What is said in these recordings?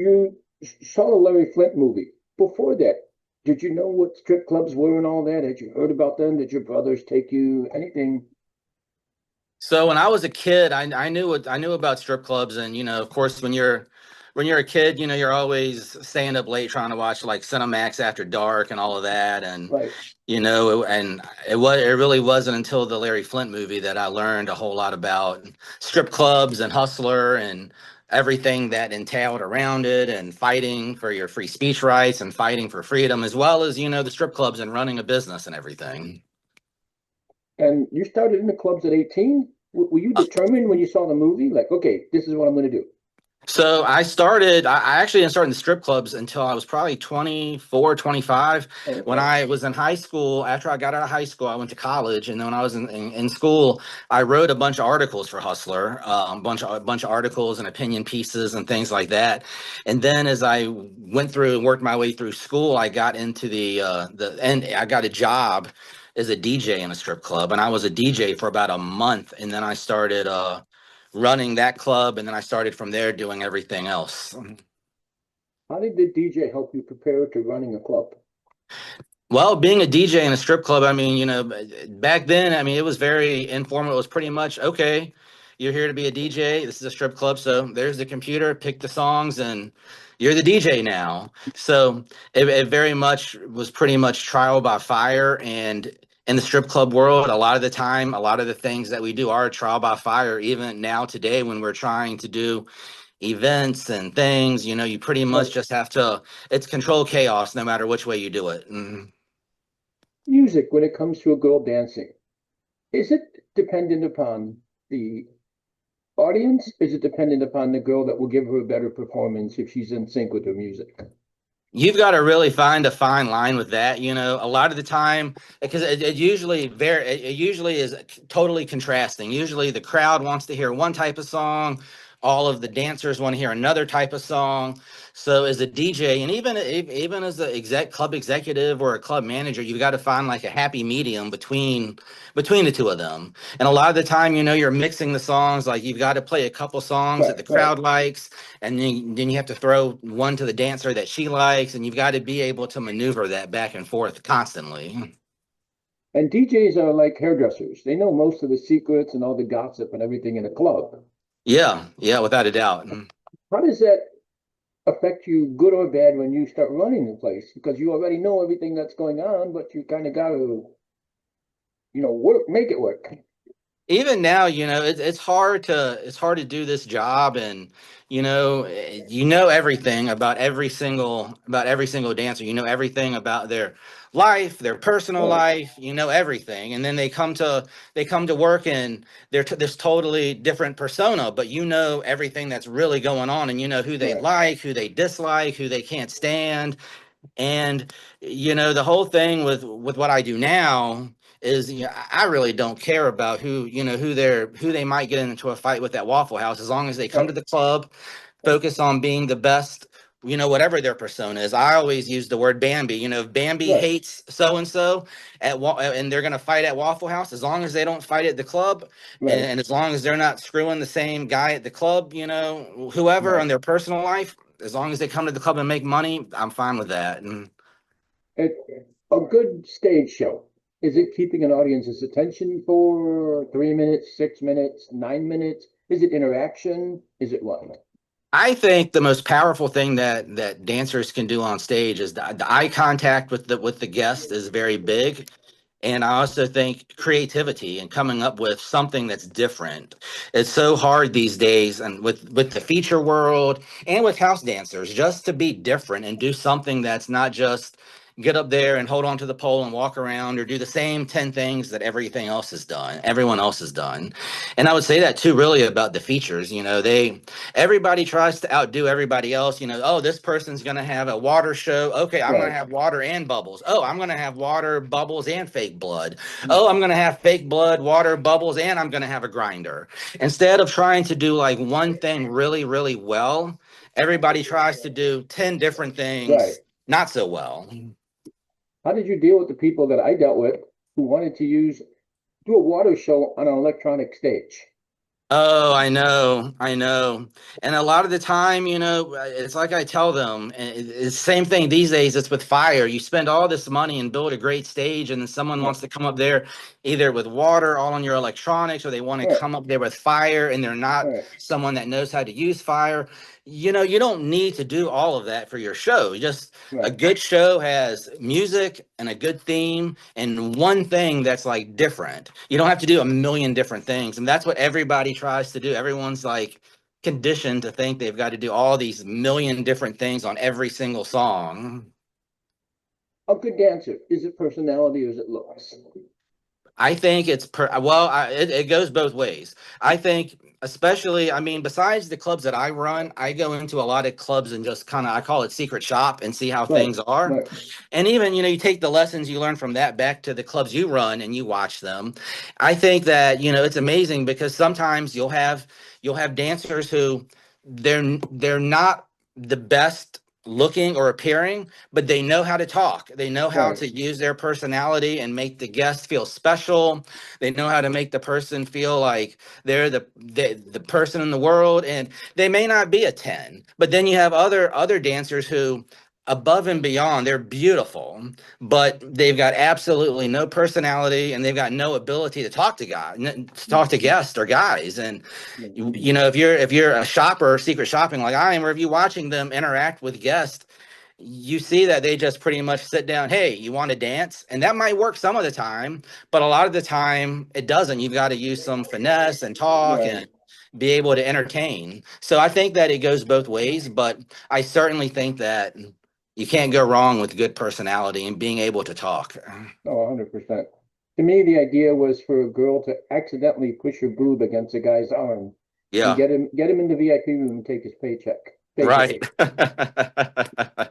You saw the Larry Flynt movie. Before that, did you know what strip clubs were and all that? Had you heard about them? Did your brothers take you? Anything? So when I was a kid, I knew about strip clubs, and of course, when you're a kid, you're always staying up late trying to watch like Cinemax After Dark and all of that, and Right. it really wasn't until the Larry Flynt movie that I learned a whole lot about strip clubs and Hustler and everything that entailed around it, and fighting for your free speech rights and fighting for freedom, as well as the strip clubs and running a business and everything. And you started in the clubs at 18? Were you determined when you saw the movie? Like, okay, this is what I'm going to do. So I actually didn't start in the strip clubs until I was probably 24, 25. When Okay. I was in high school, after I got out of high school, I went to college. And then when I was in school, I wrote a bunch of articles for Hustler, a bunch of articles and opinion pieces and things like that. And then as I went through and worked my way through school, I got into and I got a job as a DJ in a strip club. And I was a DJ for about a month. And then I started, running that club, and then I started from there doing everything else. How did the DJ help you prepare to running a club? Well, being a DJ in a strip club, I mean, back then, I mean, it was very informal. It was pretty much, okay, you're here to be a DJ. This is a strip club, so there's the computer, pick the songs, and you're the DJ now. So it very much was pretty much trial by fire. And in the strip club world, a lot of the time, a lot of the things that we do are trial by fire. Even now today, when we're trying to do events and things, you pretty Right. much just have to, it's control chaos no matter which way you do it. Mm. Music, when it comes to a girl dancing, is it dependent upon the audience? Is it dependent upon the girl that will give her a better performance if she's in sync with her music? You've got to really find a fine line with that. A lot of the time, because it usually is totally contrasting. Usually the crowd wants to hear one type of song, all of the dancers want to hear another type of song. So as a DJ, and even as a club executive or a club manager, you've got to find like a happy medium between the two of them. And a lot of the time, you're mixing the songs. Like you've got to play a couple songs that Right, the right. crowd likes, and then you have to throw one to the dancer that she likes, and you've got to be able to maneuver that back and forth constantly. And DJs are like hairdressers. They know most of the secrets and all the gossip and everything in a club. Yeah, yeah, without a doubt. How does that affect you, good or bad, when you start running the place? Because you already know everything that's going on, but you kind of got to, work, make it work. Even now, it's hard to do this job, and you know everything about every single dancer. You know everything about their life, their personal Right, life. You know everything, and then they come to work, and this totally different persona. But you know everything that's really going on, and you know who they right. like, who they dislike, who they can't stand. And the whole thing with what I do now is, I really don't care about who they might get into a fight with at Waffle House, as long as they come Right. to the club, focus on being the best, whatever their persona is. I always use the word Bambi. If Bambi Right, hates so and so and they're gonna fight at Waffle House, as long as they don't fight at the club, right, and as long as they're not screwing the same guy at the club, whoever right. on their personal life, as long as they come to the club and make money, I'm fine with that. And It, a good stage show, is it keeping an audience's attention for 3 minutes, 6 minutes, 9 minutes? Is it interaction? Is it what? I think the most powerful thing that dancers can do on stage is the eye contact with the guest is very big. And I also think creativity and coming up with something that's different. It's so hard these days, and with the feature world and with house dancers, just to be different and do something that's not just get up there and hold on to the pole and walk around, or do the same 10 things that everyone else has done. And I would say that too, really, about the features. Everybody tries to outdo everybody else. Oh, this person's going to have a water show. Okay, I'm going to Right. have water and bubbles. Oh, I'm going to have water, bubbles, and fake blood. Oh, I'm going to have fake blood, water, bubbles, and I'm going to have a grinder. Instead of trying to do like one thing really, really well, everybody tries to do 10 different Right. things not so well. How did you deal with the people that I dealt with who wanted to do a water show on an electronic stage? Oh, I know, I know. And a lot of the time, it's like I tell them, it's the same thing these days. It's with fire. You spend all this money and build a great stage, and then someone Right, wants to come up there either with water all on your electronics, or they want to right, come up there with fire, and they're not right, someone that knows how to use fire. You don't need to do all of that for your show. Just a right, good show has music and a good theme and one thing that's like different. You don't have to do a million different things. And that's what everybody tries to do. Everyone's like conditioned to think they've got to do all these million different things on every single song. a good dancer, is it personality or is it looks? I think it's it goes both ways. I think, especially, I mean, besides the clubs that I run, I go into a lot of clubs and just kind of, I call it secret shop and see how Right, things are. right, And even, you take the lessons you learn from that back to the clubs you run and you watch them. I think that, it's amazing because sometimes you'll have dancers who they're not the best looking or appearing, but they know how to talk. They know how right, to use their personality and make the guest feel special. They know how to make the person feel like they're the person in the world. And they may not be a 10, but then you have other dancers who above and beyond, they're beautiful, but they've got absolutely no personality and they've got no ability to talk to to talk to guests or guys. And if you're a shopper, secret shopping like I am, or if you're watching them interact with guests, you see that they just pretty much sit down. Hey, you want to dance? And that might work some of the time, but a lot of the time it doesn't. You've got to use some finesse and talk right. and be able to entertain. So I think that it goes both ways, but I certainly think that you can't go wrong with good personality and being able to talk. Oh, 100%. To me, the idea was for a girl to accidentally push her boob against a guy's arm and Yeah, get him in the VIP room and take his paycheck, right. basically.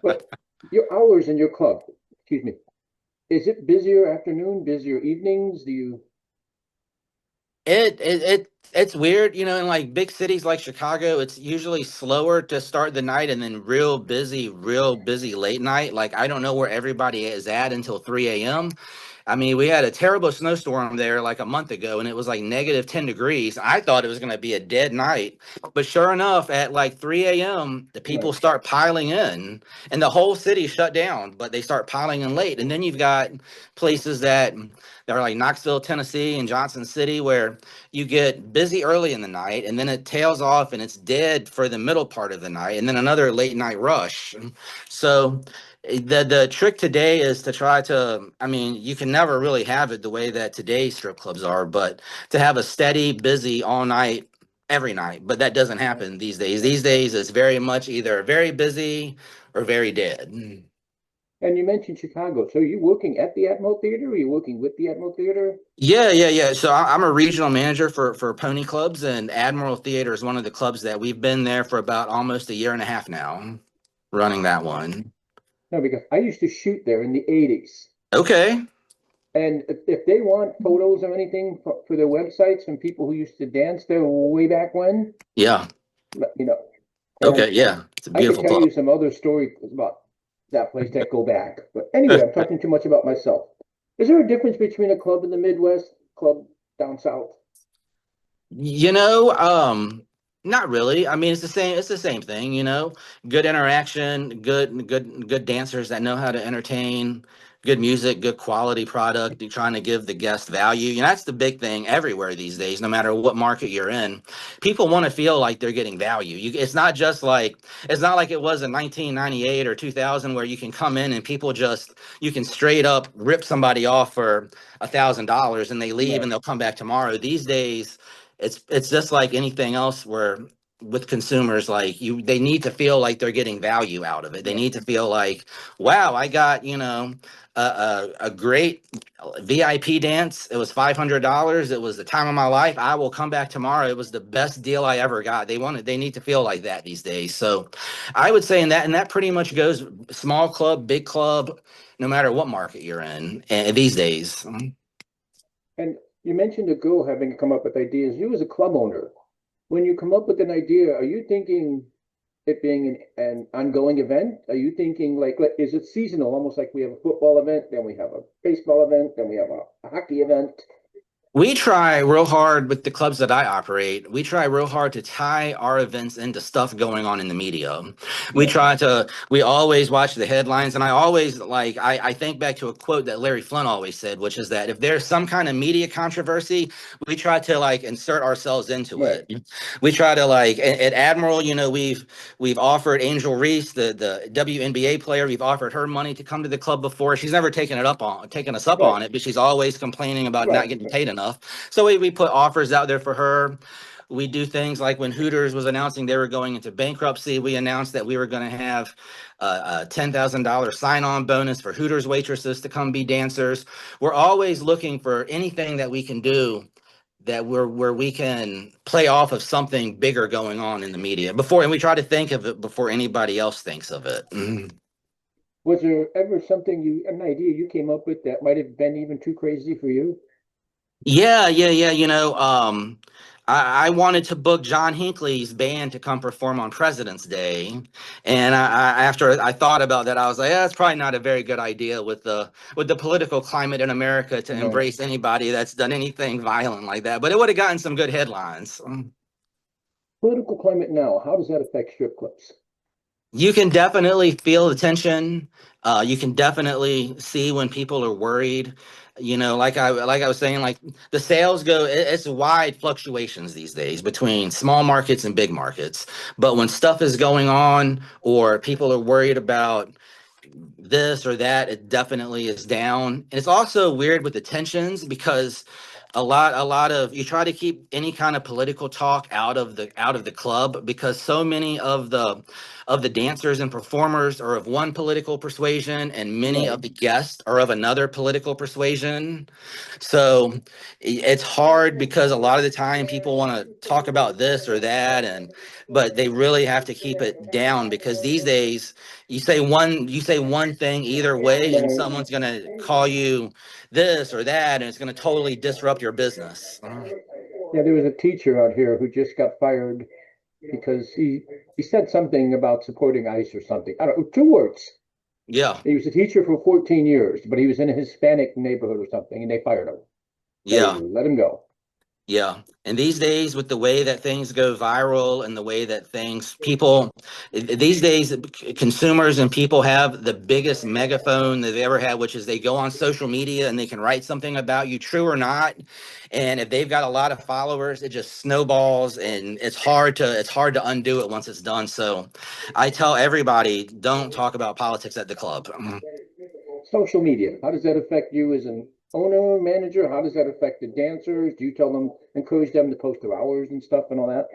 But your hours in your club, excuse me, is it busier afternoon, busier evenings? Do you? It's weird, in like big cities like Chicago, it's usually slower to start the night and then real busy late night. Like I don't know where everybody is at until 3 a.m. I mean, we had a terrible snowstorm there like a month ago, and it was like negative 10 degrees. I thought it was going to be a dead night, but sure enough, at like 3 a.m., the Right, people start piling in, and the whole city shut down, but they start piling in late. And then you've got places that are like Knoxville, Tennessee, and Johnson City, where you get busy early in the night, and then it tails off, and it's dead for the middle part of the night, and then another late night rush. So the trick today is to try to, I mean, you can never really have it the way that today's strip clubs are, but to have a steady, busy all night, every night. But that doesn't right, happen these days. right. These days, it's very much either very busy or very dead. And you mentioned Chicago. So are you working at the Atmo Theater or are you working with the Atmo Theater? Yeah, yeah, yeah. So I'm a regional manager for Pony Clubs, and Admiral Theater is one of the clubs that we've been there for about almost a year and a half now, running that one. No, because I used to shoot there in the 80s. Okay. And if they want photos or anything for their websites from people who used to dance there way back when, Yeah. let me know. And Okay. Yeah. It's a I could beautiful tell club. you some other stories about that place that go back. But anyway, I'm talking too much about myself. Is there a difference between a club in the Midwest, club down south? You know, not really. I mean, it's the same thing, Good interaction, good dancers that know how to entertain, good music, good quality product. You're trying to give the guest value. That's the big thing everywhere these days, no matter what market you're in. People want to feel like they're getting value. It's not like it was in 1998 or 2000 where you can come in and you can straight up rip somebody off for $1,000 and they leave Right. and they'll come back tomorrow. These days it's just like anything else where with consumers, like they need to feel like they're getting value out of it. They Yeah. need to feel like, wow, I got, a great VIP dance. It was $500. It was the time of my life. I will come back tomorrow. It was the best deal I ever got. They need to feel like that these days. So I would say and that pretty much goes small club, big club, no matter what market you're in these days. And you mentioned a girl having come up with ideas. You as a club owner, when you come up with an idea, are you thinking it being an ongoing event? Are you thinking like, is it seasonal, almost like we have a football event, then we have a baseball event, then we have a hockey event? We try real hard with the clubs that I operate. We try real hard to tie our events into stuff going on in the media. Yeah, We always watch the headlines. And I always I think back to a quote that Larry Flynt always said, which is that if there's some kind of media controversy, we try to insert ourselves into right. it. We try to at Admiral, we've offered Angel Reese, the WNBA player, we've offered her money to come to the club before. She's never taken us up Right. on it, but she's always complaining about not Right. getting paid enough. So we put offers out there for her. We do things like when Hooters was announcing they were going into bankruptcy, we announced that we were going to have a $10,000 sign-on bonus for Hooters waitresses to come be dancers. We're always looking for anything that we can do that where we can play off of something bigger going on in the media before, and we try to think of it before anybody else thinks of it. Mhm. Was there ever something an idea you came up with that might have been even too crazy for you? Yeah. I wanted to book John Hinckley's band to come perform on President's Day, and after I thought about that, I was like, yeah, that's probably not a very good idea with the political climate in America to Right. embrace anybody that's done anything violent like that. But it would have gotten some good headlines. Political climate now, how does that affect strip clubs? You can definitely feel the tension. You can definitely see when people are worried. Like I was saying, like the sales go. It's wide fluctuations these days between small markets and big markets. But when stuff is going on or people are worried about this or that, it definitely is down. And it's also weird with the tensions because a lot of you try to keep any kind of political talk out of the club because so many of the dancers and performers are of one political persuasion and many Right. of the guests are of another political persuasion. So it's hard because a lot of the time people want to talk about this or that, and but they really have to keep it down because these days you say one thing either way and Right. someone's going to call you this or that and it's going to totally disrupt your business. Yeah, there was a teacher out here who just got fired because he said something about supporting ICE or something. I don't know, two words. Yeah. He was a teacher for 14 years, but he was in a Hispanic neighborhood or something, and they fired him. They Yeah. let him go. Yeah. And these days, with the way that things go viral and the way that these days, consumers and people have the biggest megaphone they've ever had, which is they go on social media and they can write something about you, true or not. And if they've got a lot of followers, it just snowballs and it's hard to undo it once it's done. So I tell everybody, don't talk about politics at the club. Social media, how does that affect you as an owner, manager? How does that affect the dancers? Do you tell them, encourage them to post their hours and stuff and all that?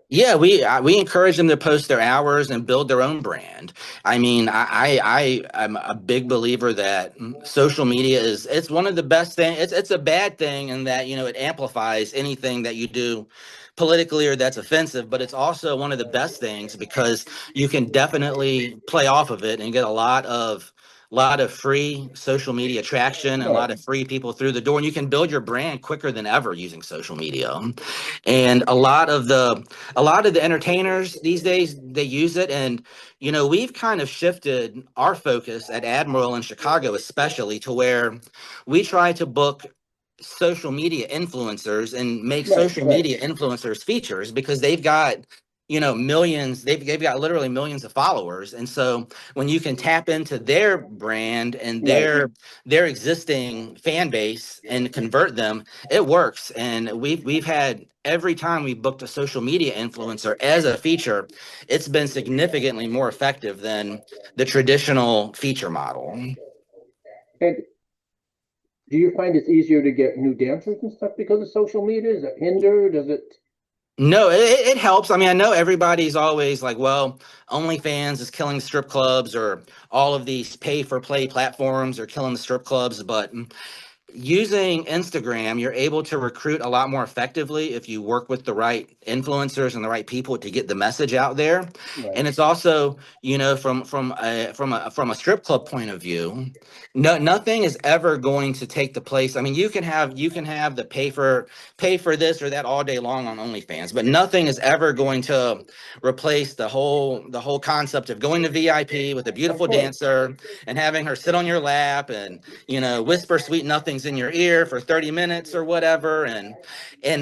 Yeah, we encourage them to post their hours and build their own brand. I mean, I'm a big believer that social media is it's one of the best things. It's a bad thing in that it amplifies anything that you do politically or that's offensive, but it's also one of the best things because you can definitely play off of it and get a lot of free social media traction and a Right. lot of free people through the door, and you can build your brand quicker than ever using social media. And a lot of the entertainers these days they use it, and we've kind of shifted our focus at Admiral in Chicago especially to where we try to book social media influencers and make Right. social Right. media influencers features because they've got millions, they've got literally millions of followers. And so when you can tap into their brand and Right. their existing fan base and convert them, it works. And we've had every time we booked a social media influencer as a feature, it's been significantly more effective than the traditional feature model. And do you find it's easier to get new dancers and stuff because of social media? Does it hinder? Does it? No, it helps. I mean, I know everybody's always like, well, OnlyFans is killing strip clubs, or all of these pay for play platforms are killing the strip clubs. But using Instagram, you're able to recruit a lot more effectively if you work with the right influencers and the right people to get the message out there. Right. And it's also, from a strip club point of view, nothing is ever going to take the place. I mean, you can have the pay for this or that all day long on OnlyFans, but nothing is ever going to replace the whole concept of going to VIP with a Of beautiful course. dancer and having her sit on your lap and whisper sweet nothings things in your ear for 30 minutes or whatever. And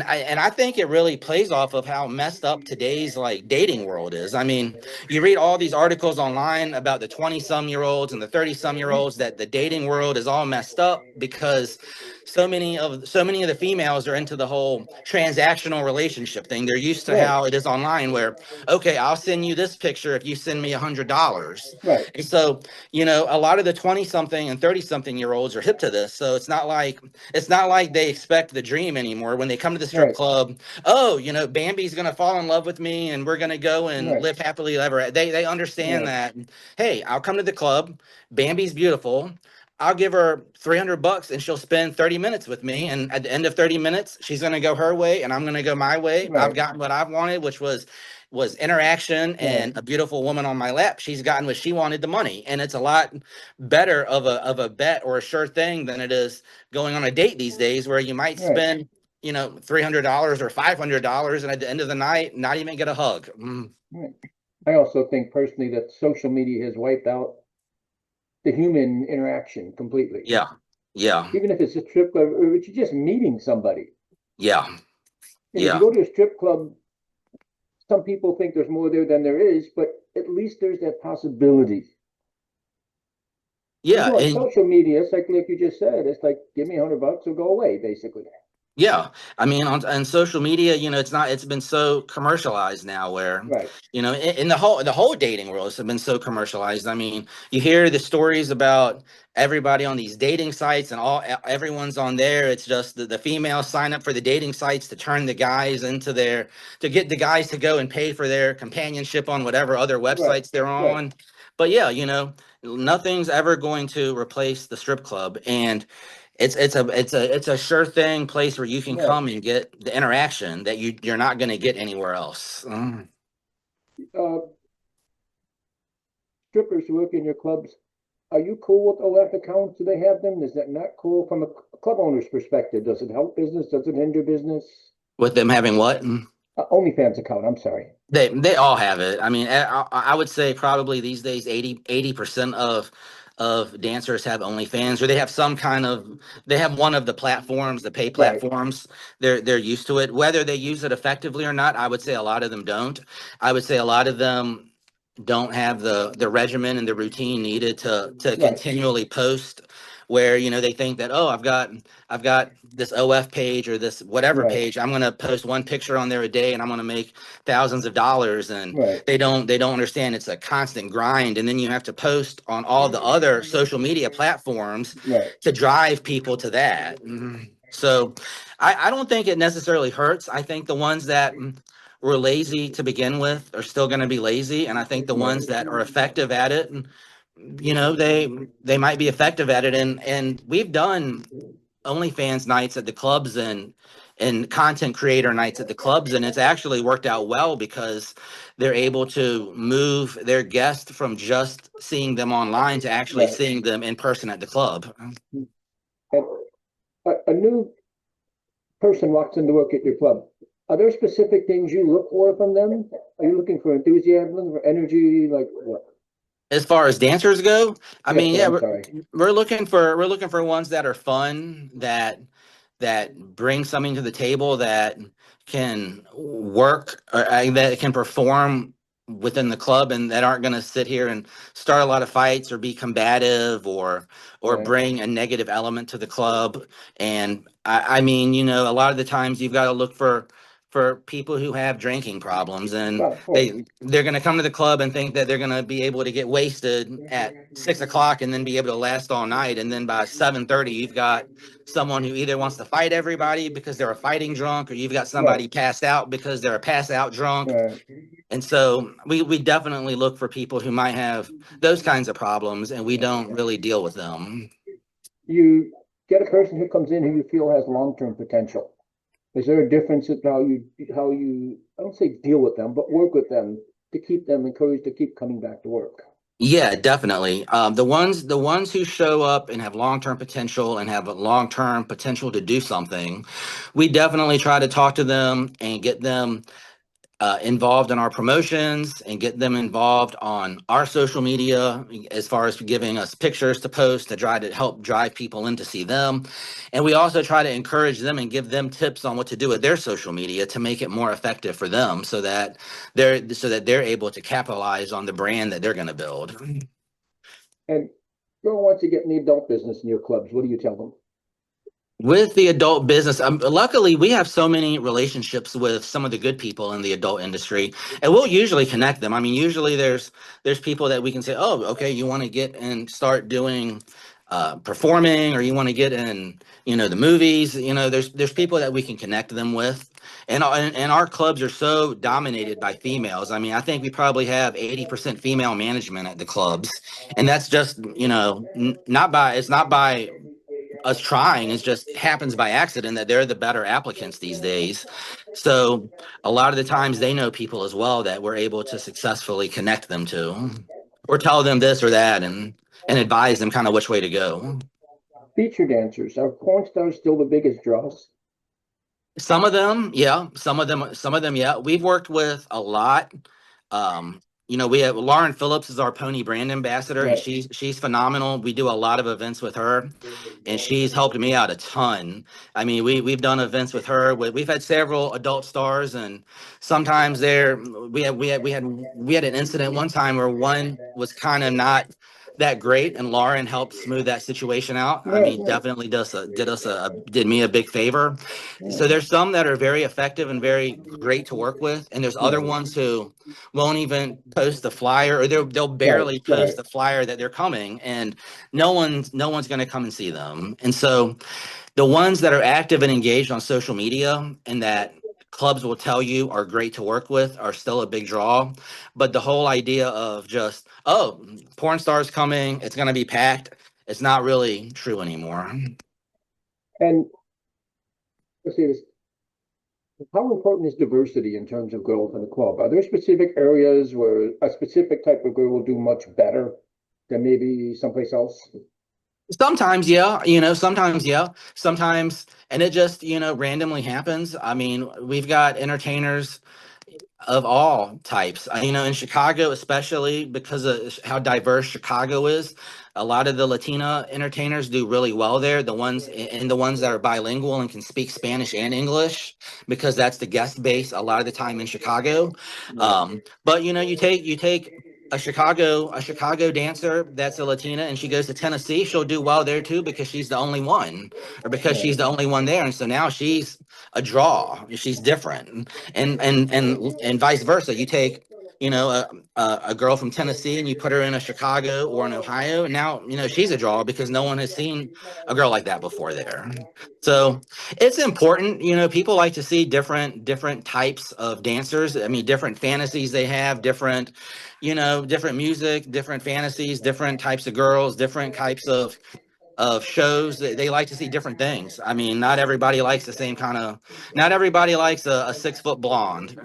I think it really plays off of how messed up today's like dating world is. I mean, you read all these articles online about the 20-some-year-olds and the 30-some-year-olds that the dating world is all messed up because so many of the females are into the whole transactional relationship thing. They're used to Right. how it is online where, okay, I'll send you this picture if you send me $100. Right. And so, a lot of the 20-something and 30-something-year-olds are hip to this. So it's not like they expect the dream anymore when they come to the strip Right. club. Oh, Bambi's gonna fall in love with me and we're gonna go and Right. live happily ever. They understand Right. that, hey, I'll come to the club. Bambi's beautiful. I'll give her $300 and she'll spend 30 minutes with me. And at the end of 30 minutes, she's going to go her way and I'm going to go my way. I've Right. gotten what I've wanted, which was interaction Right. and a beautiful woman on my lap. She's gotten what she wanted, the money. And it's a lot better of a bet or a sure thing than it is going on a date these days where you might Right. spend, $300 or $500 and at the end of the night, not even get a hug. Right. I also think personally that social media has wiped out the human interaction completely. Yeah. Yeah. Even if it's a strip club or it's just meeting somebody. Yeah. And if you Yeah. go to a strip club, some people think there's more there than there is, but at least there's that possibility. You Yeah. go on And social media, it's like you just said, it's like give me $100 or go away, basically. yeah, I mean, on social media, it's been so commercialized now where, Right. in the whole dating world, it's been so commercialized. I mean, you hear the stories about everybody on these dating sites and everyone's on there. It's just the females sign up for the dating sites to turn the guys to get the guys to go and pay for their companionship on whatever other Right. websites they're Right. on. But yeah, nothing's ever going to replace the strip club. And it's a sure thing place where you can Right. come and get the interaction that you're not going to get anywhere else. Uh, strippers who work in your clubs, are you cool with OF accounts? Do they have them? Is that not cool from a club owner's perspective? Does it help business? Does it hinder business? With them having what? OnlyFans account. I'm sorry. They all have it. I mean, I would say probably these days 80% of dancers have OnlyFans, or they have one of the platforms, the pay Right. platforms. They're used to it. Whether they use it effectively or not, I would say a lot of them don't. I would say a lot of them don't have the regimen and the routine needed to Right. continually post, where they think that, oh, I've got this OF page or this whatever Right. page, I'm going to post one picture on there a day and I'm going to make thousands of dollars. And Right. they don't understand it's a constant grind, and then you have to post on all the other social media platforms Right. to drive people to that. So I don't think it necessarily hurts. I think the ones that were lazy to begin with are still going to be lazy, and I think the Right. ones that are effective at it, they might be effective at it. And we've done OnlyFans nights at the clubs and content creator nights at the clubs, and it's actually worked out well because they're able to move their guests from just seeing them online to actually Right. seeing them in person at the club. And a new person walks into work at your club. Are there specific things you look for from them? Are you looking for enthusiasm, for energy, like what? As far as dancers go, I Yes, mean, sir. yeah, I'm we're, sorry. we're looking for we're looking for ones that are fun, that bring something to the table, that can work, or that can perform within the club, and that aren't going to sit here and start a lot of fights or be combative or Right. bring a negative element to the club. And I mean, a lot of the times you've got to look for people who have drinking problems, and Well, of course. they're going to come to the club and think that they're going to be able to get wasted at 6 o'clock and then be able to last all night, and then by 7:30 you've got someone who either wants to fight everybody because they're a fighting drunk, or you've got Right. somebody passed out because they're a pass out drunk. Right. And so we definitely look for people who might have those kinds of problems, and we don't really deal with them. You get a person who comes in who you feel has long-term potential. Is there a difference in how you I don't say deal with them, but work with them to keep them encouraged to keep coming back to work? Yeah, definitely. The ones who show up and have long-term potential and have a long-term potential to do something, we definitely try to talk to them and get them involved in our promotions and get them involved on our social media as far as giving us pictures to post to try to help drive people in to see them. And we also try to encourage them and give them tips on what to do with their social media to make it more effective for them so that they're able to capitalize on the brand that they're going to build. And girl wants to get in the adult business in your clubs. What do you tell them? With the adult business, luckily we have so many relationships with some of the good people in the adult industry, and we'll usually connect them. I mean, usually there's people that we can say, oh, okay, you want to get and start doing performing, or you want to get in, the movies. There's people that we can connect them with, and our clubs are so dominated by females. I mean, I think we probably have 80% female management at the clubs, and that's just not by it's not by us trying. It just happens by accident that they're the better applicants these days. So a lot of the times they know people as well that we're able to successfully connect them to, or tell them this or that, and advise them kind of which way to go. Feature dancers. Are porn stars still the biggest draws? Some of them, yeah. Some of them, yeah. We've worked with a lot. We have Lauren Phillips is our pony brand ambassador, and Right. she's phenomenal. We do a lot of events with her, and she's helped me out a ton. I mean, we've done events with her. We've had several adult stars, and sometimes we had an incident one time where one was kind of not that great, and Lauren helped smooth that situation out. I Right, mean, right, definitely did me a big favor. So there's some that are very effective and very great to work with, and there's other right, ones who won't even post the flyer, or they'll right, barely right. post the flyer that they're coming, and no one's going to come and see them. And so the ones that are active and engaged on social media and that clubs will tell you are great to work with are still a big draw. But the whole idea of just, oh, porn stars coming, it's going to be packed, it's not really true anymore. And let's see this. How important is diversity in terms of girls in the club? Are there specific areas where a specific type of girl will do much better than maybe someplace else? Sometimes, yeah, sometimes, yeah, sometimes, and it just, randomly happens. I mean, we've got entertainers of all types. In Chicago, especially because of how diverse Chicago is, a lot of the Latina entertainers do really well there. The ones that are bilingual and can speak Spanish and English, because that's the guest base a lot of the time in Chicago. Right, But you take a Chicago dancer that's a Latina, and she goes to Tennessee, she'll do well there too because she's the only one, or because right, she's the only one there, and so now she's a draw. She's different, and vice versa. You take a girl from Tennessee and you put her in a Chicago or an Ohio, and now she's a draw because no one has seen a girl like that before there. So it's important. People like to see different types of dancers. I mean, different fantasies they have, different music, different fantasies, different types of girls, different types of shows. They like to see different things. I mean, not everybody likes the same kind of. Not everybody likes a 6 foot blonde.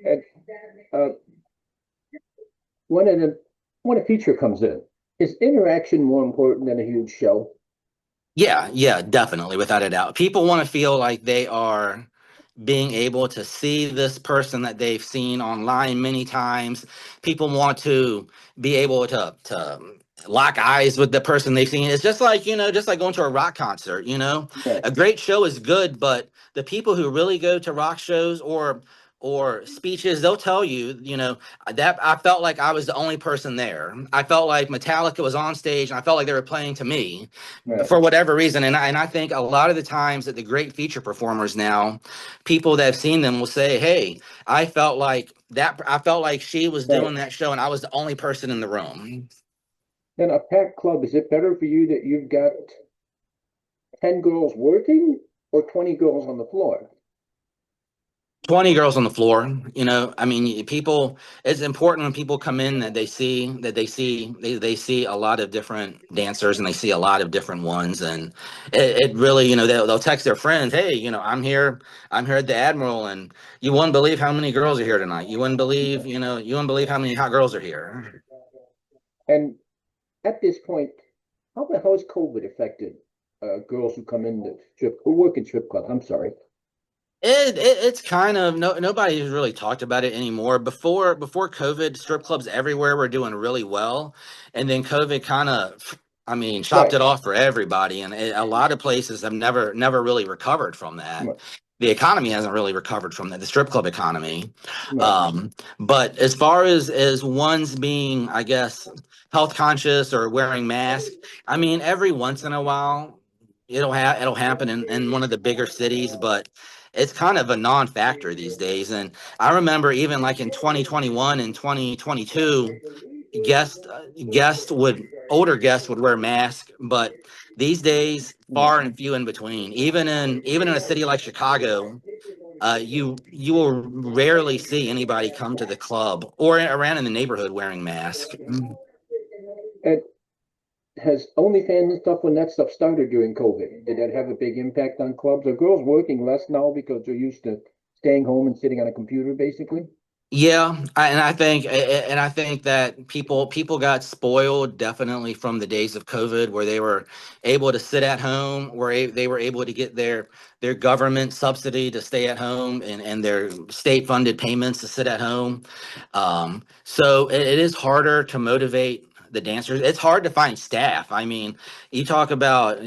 and uh, when when a feature comes in, is interaction more important than a huge show? Yeah, yeah, definitely, without a doubt. People want to feel like they are being able to see this person that they've seen online many times. People want to be able to lock eyes with the person they've seen. It's just like going to a rock concert. Right, A great show is good, but the people who really go to rock shows or speeches, they'll tell you, that I felt like I was the only person there. I felt like Metallica was on stage, and I felt like they were playing to me right. for whatever reason. And I think a lot of the times that the great feature performers now, people that have seen them will say, hey, I felt like she was Right. doing that show and I was the only person in the room. Then a packed club, is it better for you that you've got 10 girls working or 20 girls on the floor? 20 girls on the floor. I mean, people, it's important when people come in that they see a lot of different dancers, and they see a lot of different ones. And it really, they'll text their friends, hey, I'm here at the Admiral, and you wouldn't believe how many girls are here tonight. You wouldn't believe how many hot girls are here. And at this point, how has COVID affected girls who come in who work in strip clubs? I'm sorry. It's kind of nobody's really talked about it anymore. Before COVID, strip clubs everywhere were doing really well, and then COVID kind of, I mean, chopped Right, it off for everybody, and a lot of places have never really recovered from that. right, The economy hasn't really recovered from that, the strip club economy. right. Um, but as far as ones being, I guess, health conscious or wearing masks, I mean, every once in a while, it'll happen in one of the bigger cities, but it's kind of a non-factor these days. And I remember even like in 2021 and 2022, older guests would wear masks, but these days far and few in between. Even in a city like Chicago, you will rarely see anybody come to the club or around in the neighborhood wearing masks. And has OnlyFans and stuff, when that stuff started during COVID, did that have a big impact on clubs? Are girls working less now because they're used to staying home and sitting on a computer, basically? Yeah, and I think that people got spoiled definitely from the days of COVID, where they were able to sit at home, they were able to get their government subsidy to stay at home, and their state funded payments to sit at home. So it is harder to motivate the dancers. It's hard to find staff. I mean, you talk about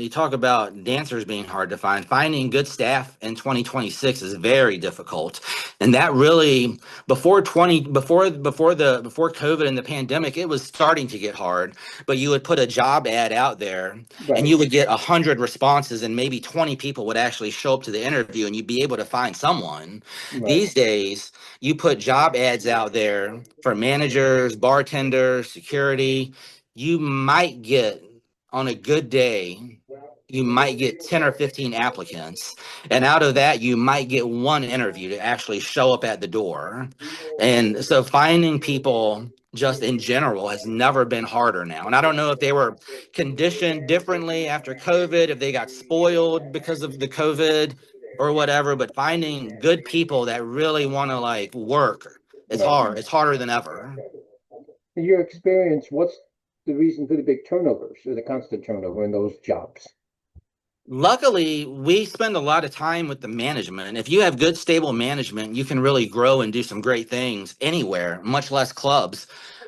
dancers being hard to find. Finding good staff in 2026 is very difficult, and that really before COVID and the pandemic, it was starting to get hard. But you would put a job ad out there, and Right, you would get 100 responses, and maybe 20 people would actually show up to the interview, and you'd be able to find someone. right, These days, you put job ads out there for managers, bartenders, security. You might get, on a good day, you might get 10 or 15 applicants, and out of that you might get one interview to actually show up at the door. And so finding people just in general has never been harder now. And I don't know if they were conditioned differently after COVID, if they got spoiled because of the COVID or whatever, but finding good people that really want to like work, it's right. hard. It's harder than ever. In your experience, what's the reason for the big turnovers or the constant turnover in those jobs? Luckily, we spend a lot of time with the management. If you have good, stable management, you can really grow and do some great things anywhere, much less clubs.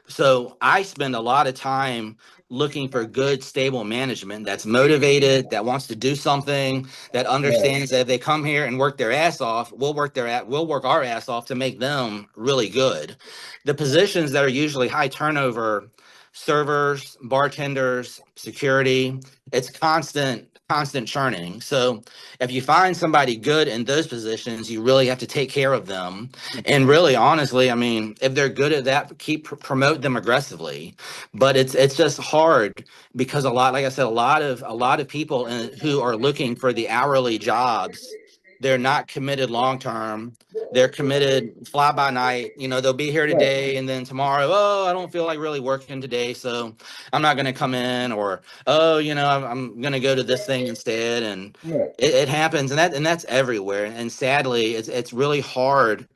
So I spend a lot of time looking for good, stable management that's motivated, that wants to do something, that Right, understands that if they come here and work their ass off, we'll work our ass off to make them really good. The positions that are usually high turnover, servers, bartenders, security, it's constant churning. So if you find somebody good in those positions, you really have to take care of them. And really, honestly, I mean, if they're good at that, promote them aggressively. But it's just hard because like I said, a lot of people who are looking for the hourly jobs, they're not committed long term. They're committed fly by night. They'll be here right, today, and then tomorrow, oh, I don't feel like really working today, so I'm not going to come in. Or, oh, I'm going to go to this thing instead. And right. it happens, and that's everywhere. And sadly, it's really hard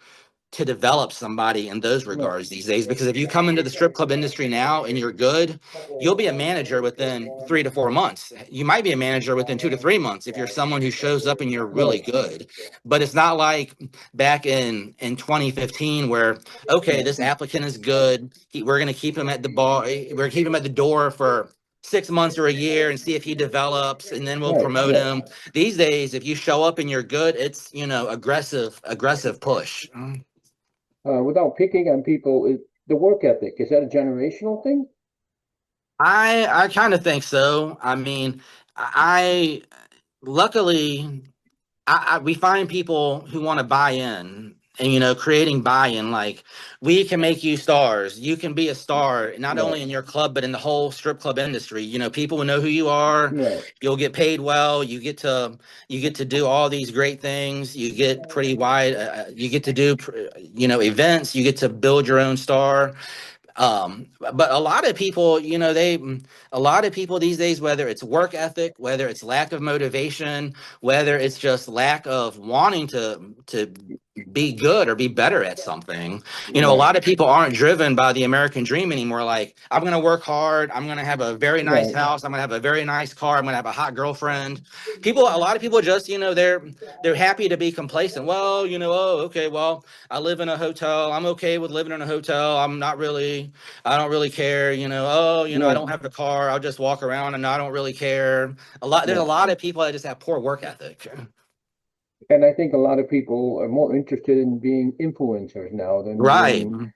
to develop somebody in those Right. regards these days, because if you come into the strip club industry now and you're good, you'll be a manager within 3 to 4 months. You might be a manager within 2 to 3 months if you're someone who shows up and you're really Right. good. But it's not like back in 2015, where, okay, Right. this applicant is good, we're going to keep him at the bar, we're keep him at the door for 6 months or a year and see if he develops, and then we'll Right. promote Right. him. These days, if you show up and you're good, it's aggressive push. Without picking on people, the work ethic, is that a generational thing? I kind of think so. I mean, I luckily we find people who want to buy in, and creating buy-in, like, we can make you stars. You can be a star not Right. only in your club but in the whole strip club industry. People will know who you are. Right. You'll get paid well. You get to do all these great things. You get pretty wide. You get to do events. You get to build your own star. But a lot of people these days, whether it's work ethic, whether it's lack of motivation, whether it's just lack of wanting to be good or be better at something. You know, a Right. lot of people aren't driven by the American dream anymore. Like, I'm going to work hard. I'm going to have a very nice Right. house. I'm going to have a very nice car. I'm going to have a hot girlfriend. A lot of people just, they're happy to be complacent. Well, oh, okay, well, I live in a hotel. I'm okay with living in a hotel. I don't really care. I Right. don't have a car. I'll just walk around and I don't really care. There's a Right. lot of people that just have poor work ethic. And I think a lot of people are more interested in being influencers now than Right. being,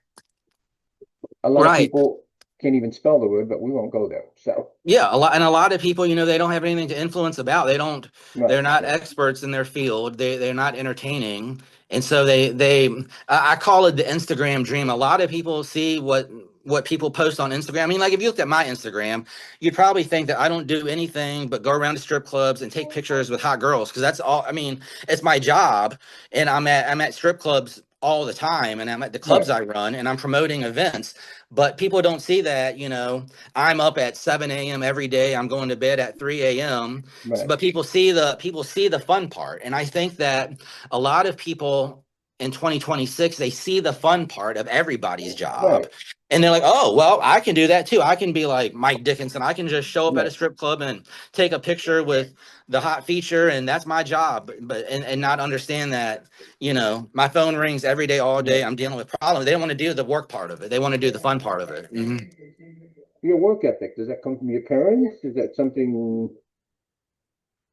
a lot of Right. people can't even spell the word, but we won't go there. So, Yeah, a lot of people, they don't have anything to influence about. right. They're not experts in their field. They're not entertaining. And so I call it the Instagram dream. A lot of people see what people post on Instagram. I mean, like if you looked at my Instagram, you'd probably think that I don't do anything but go around to strip clubs and take pictures with hot girls. Cause that's all, I mean, it's my job and I'm at strip clubs all the time and I'm at the clubs Right. I run and I'm promoting events, but people don't see that, I'm up at 7 a.m. every day. I'm going to bed at 3 a.m. So, Right. but people see the fun part. And I think that a lot of people in 2026, they see the fun part of everybody's job. Right. And they're like, oh, well, I can do that too. I can be like Mike Dickinson. I can just show up at a Right. strip club and take a picture with the hot feature, and that's my job. And not understand that, my phone rings every day, all day. Right. I'm dealing with problems. They don't want to do the work part of it. They want to do the fun part of it. Mhm. Your work ethic, does that come from your parents? Is that something,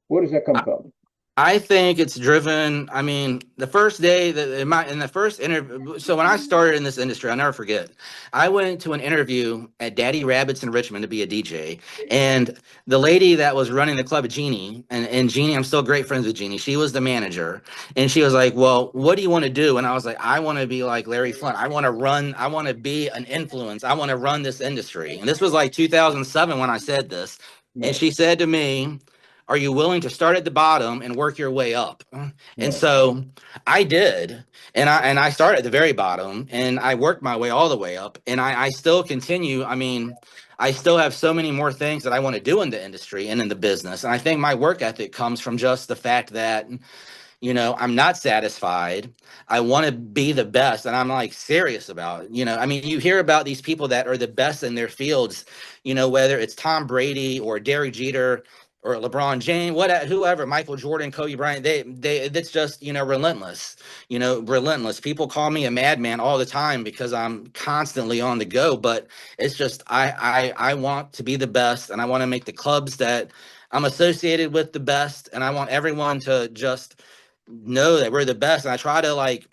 where does that come from? I think it's driven. I mean, the first day that in the first interview. So when I started in this industry, I'll never forget. I went to an interview at Daddy Rabbit's in Richmond to be a DJ, and the lady that was running the club, Jeannie, and Jeannie, I'm still great friends with Jeannie. She was the manager, and she was like, "Well, what do you want to do?" And I was like, "I want to be like Larry Flynt. I want to run. I want to be an influence. I want to run this industry." And this was like 2007 when I said this, and Right. she said to me, are you willing to start at the bottom and work your way up? And Right. so I did. And I started at the very bottom and I worked my way all the way up. And I still continue. I mean, I still have so many more things that I want to do in the industry and in the business. And I think my work ethic comes from just the fact that, I'm not satisfied. I want to be the best. And I'm like serious about it. I mean, you hear about these people that are the best in their fields, whether it's Tom Brady or Derek Jeter or LeBron James, whoever, Michael Jordan, Kobe Bryant, it's just, relentless, relentless. People call me a madman all the time because I'm constantly on the go, but it's just, I want to be the best and I want to make the clubs that I'm associated with the best. And I want everyone to just know that we're the best. And I try to like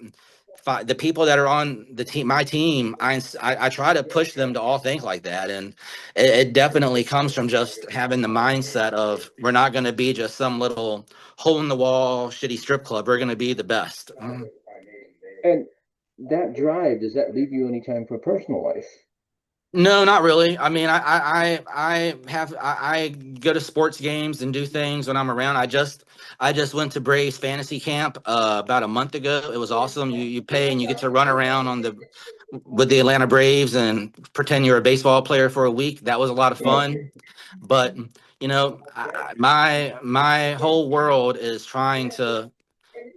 the people that are on the team, my team, I try to push them to all think like that. And it definitely comes from just having the mindset of we're not going to be just some little hole in the wall, shitty strip club. We're going to be the best. And that drive, does that leave you any time for personal life? No, not really. I mean, I go to sports games and do things when I'm around. I just went to Braves fantasy camp about a month ago. It was awesome. You pay and you get to run around with the Atlanta Braves and pretend you're a baseball player for a week. That was a lot of Right. fun. But my whole world is trying to